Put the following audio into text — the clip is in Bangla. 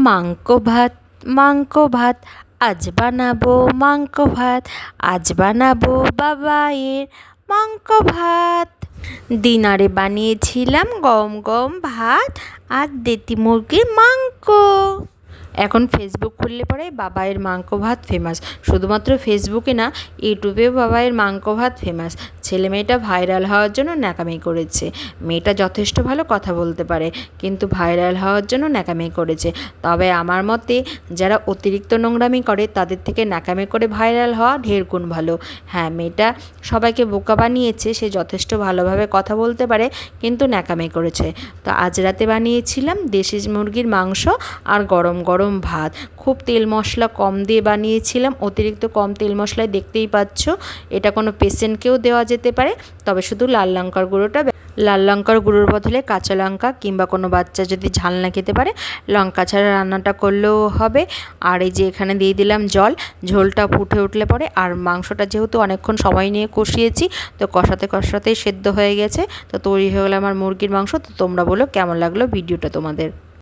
মাংক ভাত মাংক ভাত, আজ বানাবো মাংক ভাত, আজ বানাবো বাবাইয়ের মাংক ভাত। ডিনারে বানিয়েছিলাম গরম গরম ভাত আর দেশি মুরগির মাংস। এখন ফেসবুক খুললে পরে বাবাইয়ের মাংস ভাত ফেমাস। শুধুমাত্র ফেসবুকে না, ইউটিউবেও বাবাইয়ের মাংস ভাত ফেমাস। ছেলে মেয়েটা ভাইরাল হওয়ার জন্য ন্যাকামি করেছে। মেয়েটা যথেষ্ট ভালো কথা বলতে পারে, কিন্তু ভাইরাল হওয়ার জন্য ন্যাকামি করেছে। তবে আমার মতে যারা অতিরিক্ত নোংরামি করে তাদের থেকে ন্যাকামি করে ভাইরাল হওয়া ঢের গুণ ভালো। হ্যাঁ, মেয়েটা সবাইকে বোকা বানিয়েছে, সে যথেষ্ট ভালোভাবে কথা বলতে পারে, কিন্তু ন্যাকামি করেছে। তো আজ রাতে বানিয়েছিলাম দেশি মুরগির মাংস আর গরম গরম ভাত। খুব তেল মশলা কম দিয়ে বানিয়েছিলাম, অতিরিক্ত কম তেল মশলায় দেখতেই পাচ্ছ। এটা কোনো পেশেন্টকেও দেওয়া যেতে পারে, তবে শুধু লাল লঙ্কার গুঁড়োর বদলে কাঁচা লঙ্কা, কিংবা কোনো বাচ্চা যদি ঝাল না খেতে পারে লঙ্কা ছাড়া রান্নাটা করলেও হবে। আর এই যে এখানে দিয়ে দিলাম জল, ঝোলটা ফুটে উঠলে পরে, আর মাংসটা যেহেতু অনেকক্ষণ সময় নিয়ে কষিয়েছি, তো কষাতে কষাতেই সেদ্ধ হয়ে গেছে। তো তৈরি হয়ে গেলো আমার মুরগির মাংস। তো তোমরা বলো কেমন লাগলো ভিডিওটা তোমাদের।